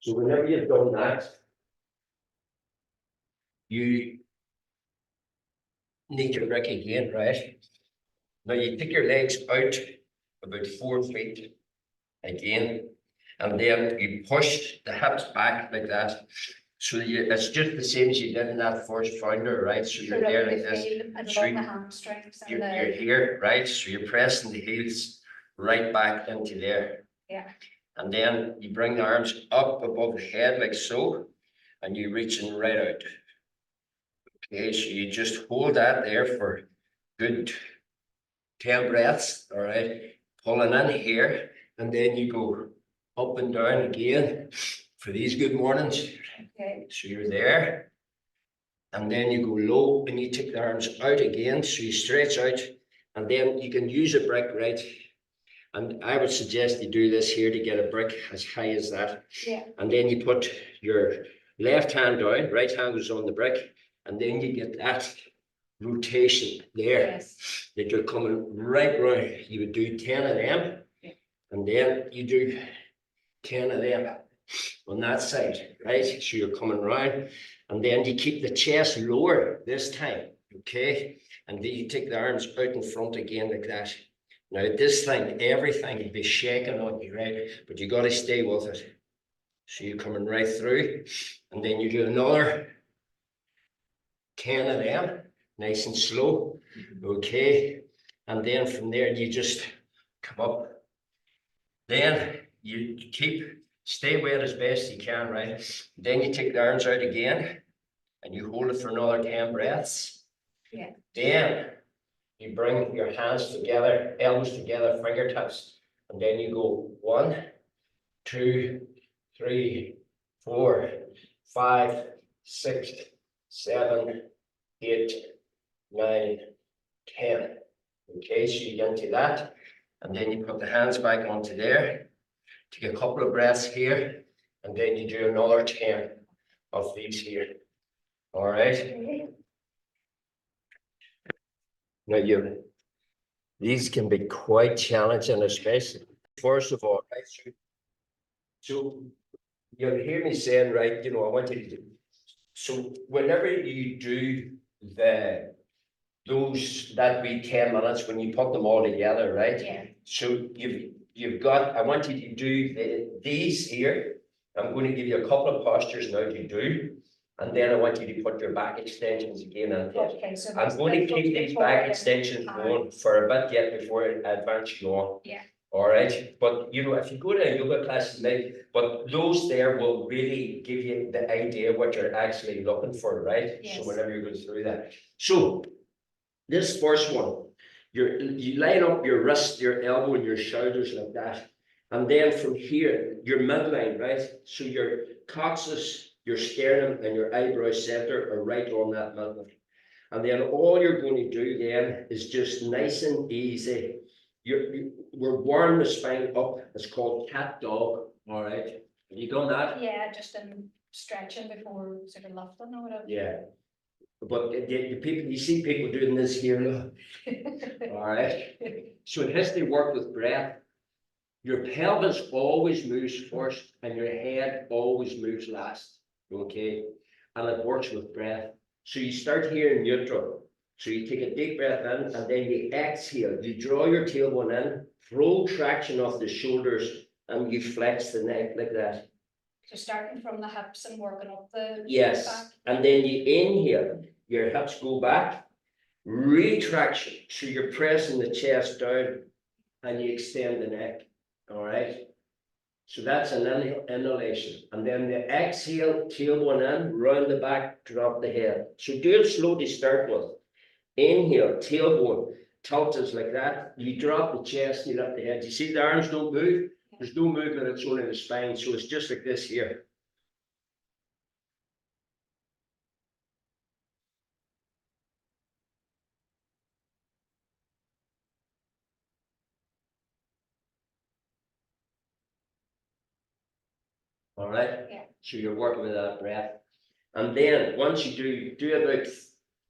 So whenever you've done that, you need your brick again, right? Now you take your legs out about 4 feet again, and then you push the hips back like that. So it's just the same as you did in that first founder, right? So you're there like this. So Along the hamstrings and you're here, right? So you're pressing the heels right back into there. Yeah. And then you bring the arms up above the head like so, and you're reaching right out. Okay, so you just hold that there for good 10 breaths, all right? Pulling in here, and then you go up and down again for these good mornings. Okay. So you're there, and then you go low and you take the arms out again, so you stretch out, and then you can use a brick, right? And I would suggest you do this here to get a brick as high as that. Yeah. And then you put your left hand down, right hand goes on the brick, and then you get that rotation there. Yes. That you're coming right round. You would do 10 of them, Yeah. and then you do 10 of them on that side, right? So you're coming round, and then you keep the chest lower this time, okay? And then you take the arms out in front again like that. Now this thing, everything will be shaking on you, right? But you got to stay with it. So you're coming right through, and then you do another 10 of them, nice and slow, okay? And then from there, you just come up. Then you stay with it as best you can, right? Then you take the arms out again, and you hold it for another 10 breaths. Yeah. Then you bring your hands together, elbows together, fingertips, and then you go 1, 2, 3, 4, 5, 6, 7, 8, 9, 10. Okay, so you get into that, and then you put the hands back onto there, take a couple of breaths here, and then you do another 10 of these here. All right. Okay. Now these can be quite challenging, especially first of all, right? So you'll hear me saying, right, I want you to do. So whenever you do those that be 10 minutes when you put them all together, right? Yeah. So you've got, I want you to do these here. I'm going to give you a couple of postures now to do, and then I want you to put your back extensions again in. Okay, so I'm going to keep these back extensions going for a bit yet before I advance you on. Yeah. All right, but if you go to a yoga class tonight, but those there will really give you the idea of what you're actually looking for, right? Yes. So whenever you go through that. So this first one, you line up your wrist, your elbow, and your shoulders like that. And then from here, your midline, right? So your coccyx, your sternum, and your eyebrow center are right on that midline. And then all you're going to do then is just nice and easy. We're warming the spine up. It's called cat dog. All right. Have you done that? Yeah, just in stretching before sort of lifting or whatever. Yeah. But the people, you see people doing this here, look. All right. So it has to work with breath. Your pelvis always moves first, and your head always moves last. Okay. And it works with breath. So you start here in neutral. So you take a deep breath in, and then you exhale. You draw your tailbone in, full traction off the shoulders, and you flex the neck like that. So starting from the hips and working up the Yes, back. and then you inhale, your hips go back, retraction, so you're pressing the chest down and you extend the neck, all right? So that's an inhalation, and then the exhale, tailbone in, round the back, drop the head. So do it slow to start with. Inhale, tailbone, tilt us like that, you drop the chest, you lift the head. You see the arms don't move? There's no movement, it's only the spine, so it's just like this here. All right? Yeah. So you're working with that breath. And then once you do about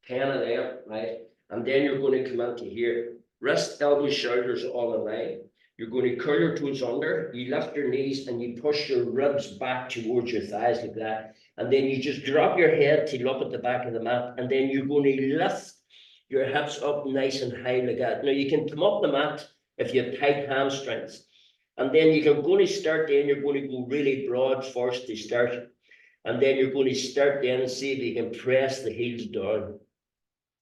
10 of them, right? And then you're going to come into here. Wrist, elbows, shoulders all in line. You're going to curl your toes under, you lift your knees and you push your ribs back towards your thighs like that. And then you just drop your head to look at the back of the mat. And then you're going to lift your hips up nice and high like that. Now you can come up the mat if you have tight hamstrings. And then you're going to start then, you're going to go really broad first to start. And then you're going to start then and see if you can press the heels down.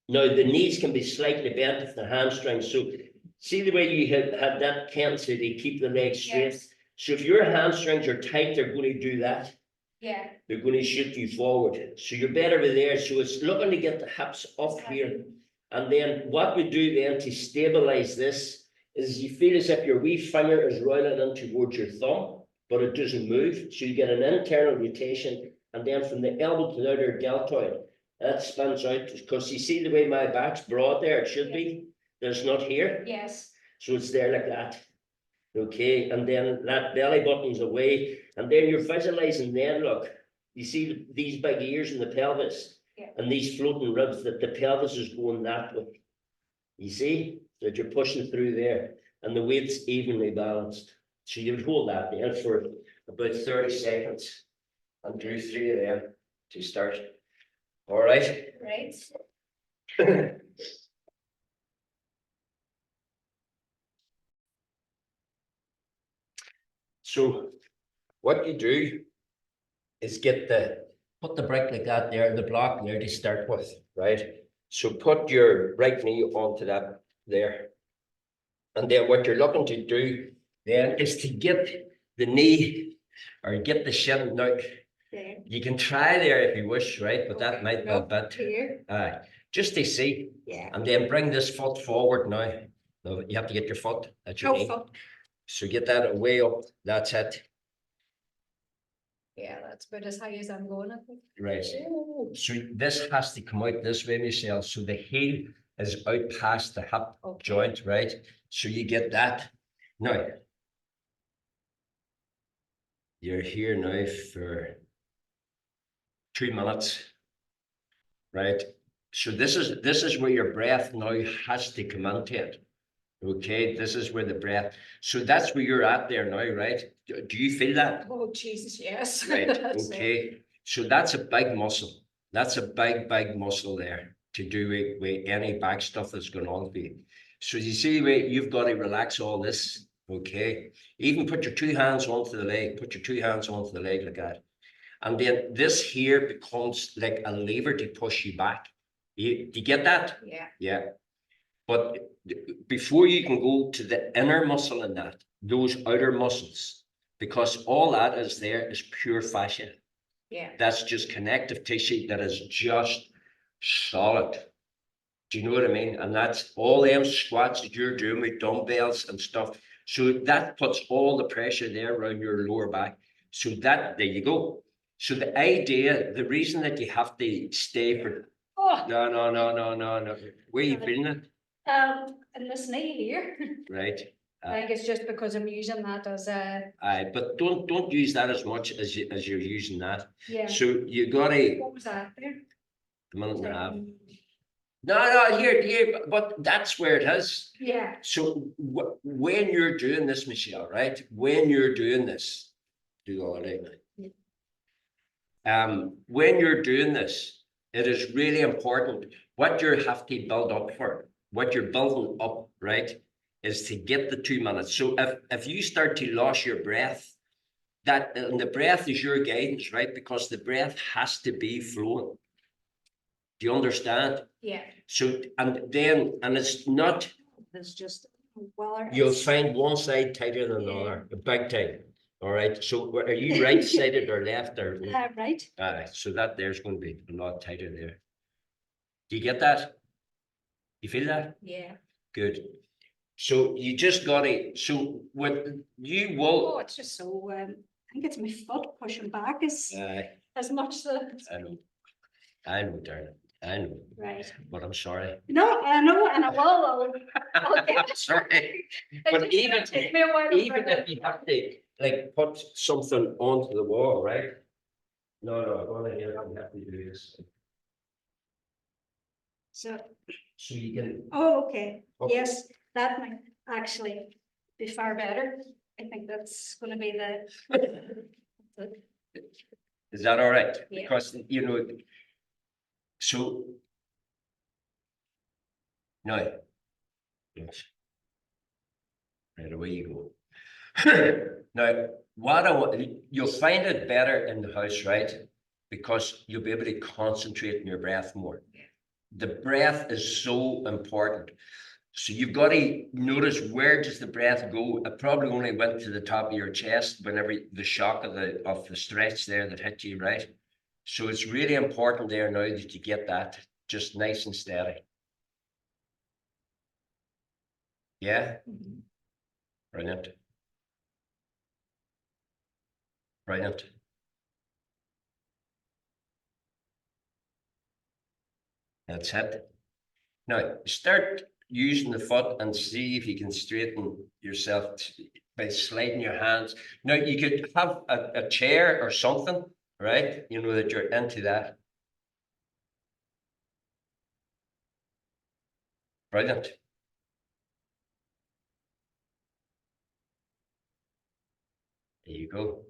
Now the knees can be slightly bent if the hamstrings. So see the way you have that tendency to keep the legs straight. Yes. So if your hamstrings are tight, they're going to do that. Yeah. They're going to shoot you forward. So you're better with there. So it's looking to get the hips up here. And then what we do then to stabilize this is you feel as if your wee finger is rolling in towards your thumb, but it doesn't move. So you get an internal rotation. And then from the elbow to the outer deltoid, that spins out. Because you see the way my back's broad there, it should be. There's not here. Yes. So it's there like that. Okay, and then that belly button's away, and then you're visualizing then, look, you see these big ears in the pelvis, Yeah. and these floating ribs, that the pelvis is going that way. You see, that you're pushing through there, and the weight's evenly balanced. So you'll hold that there for about 30 seconds, and do 3 of them to start. All right? Right. So what you do is put the brick like that there, the block there to start with, right? So put your right knee onto that there. And then what you're looking to do then is to get the knee or get the shin. Now, There. you can try there if you wish, right? But that Okay. might be a Nope. bit, Here. just to see. Yeah. And then bring this foot forward now. Now you have to get your foot at your knee. Foot. So get that way up, that's it. Yeah, that's about as high as I'm going, I think. Right. So this has to come out this way, Michelle. So the heel is out past the hip Okay. joint, right? So you get that. Now, you're here now for 2 minutes, right? So this is where your breath now has to come into it. Okay, this is where the breath. So that's where you're at there now, right? Do you feel that? Oh, Jesus, yes. Right, That's it. okay. So that's a big muscle. That's a big muscle there to do with any back stuff that's going on for you. So you see where you've got to relax all this, okay? Even put your 2 hands onto the leg, put your 2 hands onto the leg like that. And then this here becomes like a lever to push you back. Do you get that? Yeah. Yeah. But before you can go to the inner muscle in that, those outer muscles, because all that is there is pure fascia. Yeah. That's just connective tissue that is just solid. Do you know what I mean? And that's all them squats that you're doing with dumbbells and stuff. So that puts all the pressure there around your lower back. So that, there you go. So the idea, the reason that you have to stay for, Oh, no. Where are you feeling it? in this knee here. Right. I think it's just because I'm using that as a, But don't use that as much as you're using that. yeah. So you gotta What was that there? a minute and a half. No, here, but that's where it is. Yeah. So when you're doing this, Michelle, right? When you're doing this, do all right. When you're doing this, it is really important. What you have to build up for, what you're building up, right, is to get the 2 minutes. So if you start to lose your breath, and the breath is your guidance, right? Because the breath has to be flowing. Do you understand? Yeah. So, and it's not, It's just, well, you'll find one side tighter than the other, a big time. All right. So are you right sided or left or? right. So that there's going to be a lot tighter there. Do you get that? You feel that? Yeah. Good. So you just got to, so when you Oh, will. it's just so, I think it's my foot pushing back as much the. I know, darling. I know. Right. But I'm sorry. No, I know, and I'll get it. Sorry. But even if you have to like put something onto the wall, right? No, go ahead, you have to do this. So, So you can. oh, okay, Okay. yes, that might actually, be far better. I think that's gonna be the. Is that all right? Yeah. Because, you know, so. No. Yes. Right, away you go. Now, what I want, you'll find it better in the house, right? Because you'll be able to concentrate on your breath more. The breath is so important. So you've got to notice, where does the breath go? It probably only went to the top of your chest whenever the shock of the stretch there that hit you, right? So it's really important there now that you get that just nice and steady. Yeah, brilliant. Brilliant. That's it. Now start using the foot and see if you can straighten yourself by sliding your hands. Now you could have a chair or something, right? You know that you're into that. Brilliant. There you go.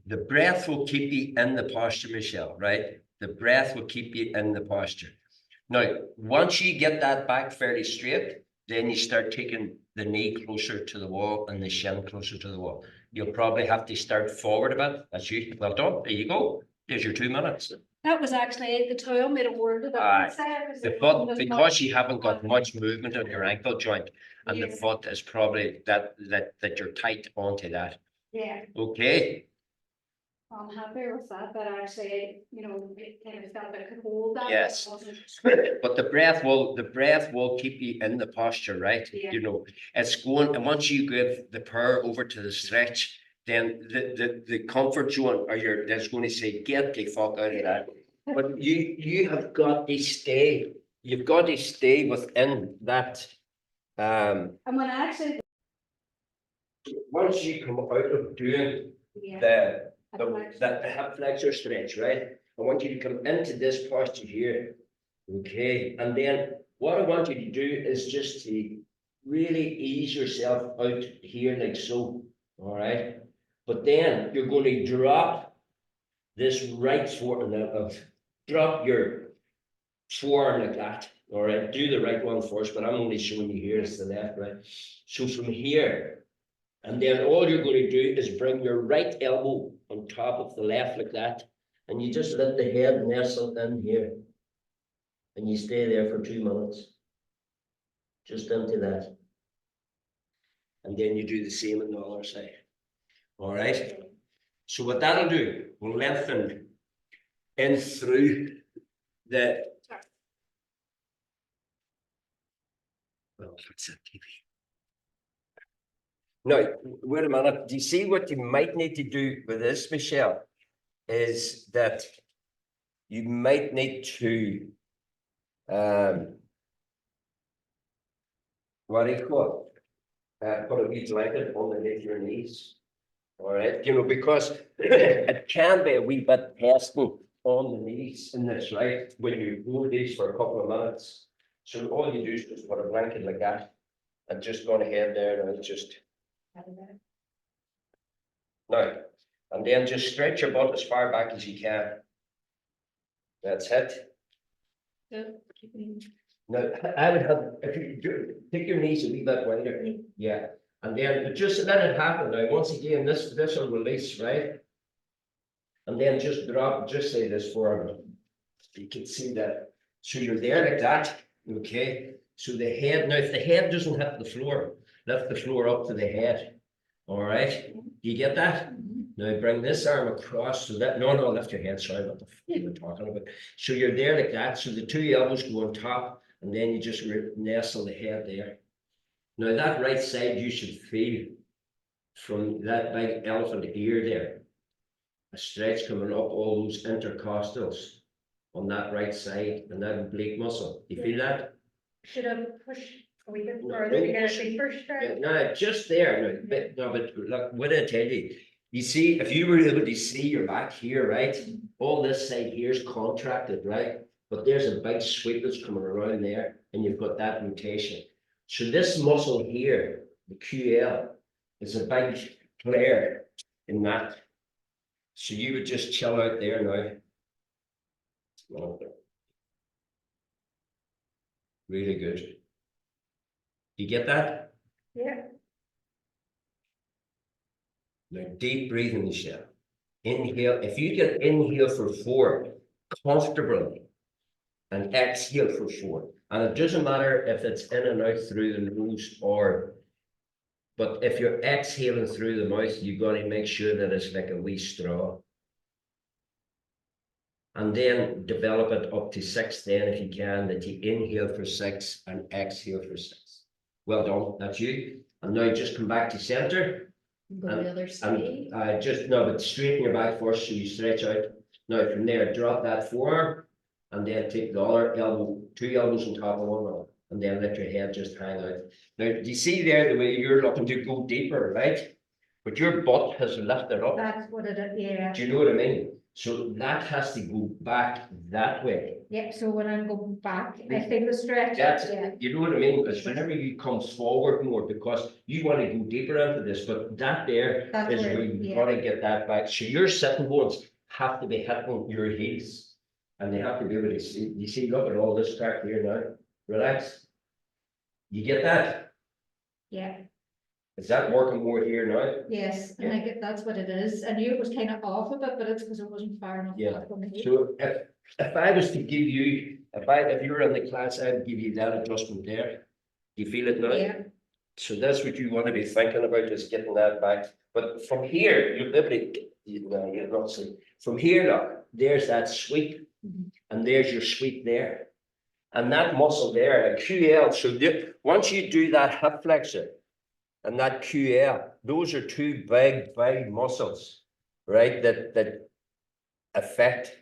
The breath will keep you in the posture, Michelle, right? The breath will keep you in the posture. Now, once you get that back fairly straight, then you start taking the knee closer to the wall and the shin closer to the wall. You'll probably have to start forward a bit. That's you. Well done. There you go. There's your 2 minutes. That was actually, the towel made a word of Aye. it. The foot, because you haven't got much movement on your ankle joint, and the Yeah. foot is probably that you're tight onto that. Yeah, Okay. I'm happy with that, but actually, you know, it kind of felt that I could hold that. Yes. It wasn't- But the breath will keep you in the posture, right? Yeah. You know, it's going, and once you give the power over to the stretch, then the comfort zone, or that's going to say, get the fuck out of that. But you have got to stay, you've got to stay within that. And when I actually, Once you come out of doing yeah. the hip flexor stretch, right? I want you to come into this posture here. Okay, and then what I want you to do is just to really ease yourself out here like so. All right, but then you're going to drop this right forearm, drop your forearm like that. All right, do the right one first, but I'm only showing you here, it's the left, right? So from here, and then all you're going to do is bring your right elbow on top of the left like that, and you just let the head nestle in here, and you stay there for 2 minutes, just into that. And then you do the same on the other side. All right. So what that'll do, will lengthen in through the. Well, that's a TV. Now, wait a minute. Do you see what you might need to do with this, Michelle? Is that you might need to what do you call it? Put a wee blanket underneath your knees. All right, you know, because it can be a wee bit painful on the knees in this, right? When you hold these for a couple of minutes. So all you do is just put a blanket like that and just go ahead there and just now, and then just stretch your butt as far back as you can. That's it. Now, I would have, if you do, take your knees a wee bit wider, yeah, and then just let it happen. Now, once again, this will release, right? And then just drop, just say this for you can see that. So you're there like that, okay? So the head, now if the head doesn't hit the floor, lift the floor up to the head. All right, do you get that? Now bring this arm across so that, no, lift your head, sorry, what the fuck am I talking about? So you're there like that, so the 2 elbows go on top, and then you just nestle the head there. Now that right side, you should feel from that big elephant ear there, a stretch coming up all those intercostals on that right side, and that oblique muscle. You feel that? Should I push a wee bit No, further to get push a deeper stretch? No, just there. No, but look, what did I tell you? You see, if you were able to see your back here, right? All this side here is contracted, right? But there's a big sweep that's coming around there, and you've got that rotation. So this muscle here, the QL, is a big player in that. So you would just chill out there now. Really good. You get that? Yeah. Now deep breathing, Michelle. Inhale. If you can inhale for 4 comfortably and exhale for 4. And it doesn't matter if it's in and out through the nose but if you're exhaling through the mouth, you've got to make sure that it's like a wee straw. And then develop it up to 6 then if you can, that you inhale for 6 and exhale for 6. Well done, that's you. And now just come back to center. Go the other side. And but straighten your back first so you stretch out. Now from there, drop that forearm and then take the other elbow, 2 elbows on top of one another, and then let your head just hang out. Now, do you see there the way you're looking to go deeper, right? But your butt has lifted up. That's what it is, yeah. Do you know what I mean? So that has to go back that way. Yeah, so when I'm going back, I feel the stretch. That's, Yeah. you know what I mean? Because whenever you come forward more, because you want to go deeper into this, but that there That's is where, where you yeah. got to get that back. So your sitting bones have to be hitting your heels, and they have to be able to see. You see, look at all this track here now. Relax. You get that? Yeah, Is that working more here now? yes, and I get, that's what it is. I knew it was kind of off a bit, but it's because it wasn't far enough. Yeah. back on the head. So if I was to give you, if you were in the class, I'd give you that adjustment there. Do you feel it now? Yeah, So that's what you want to be thinking about, is getting that back. But from here, you'll be able to, you're not see. From here, look, there's that sweep, Mhm. and there's your sweep there. And that muscle there, a QL, so once you do that hip flexor and that QL, those are 2 big muscles, right? That affect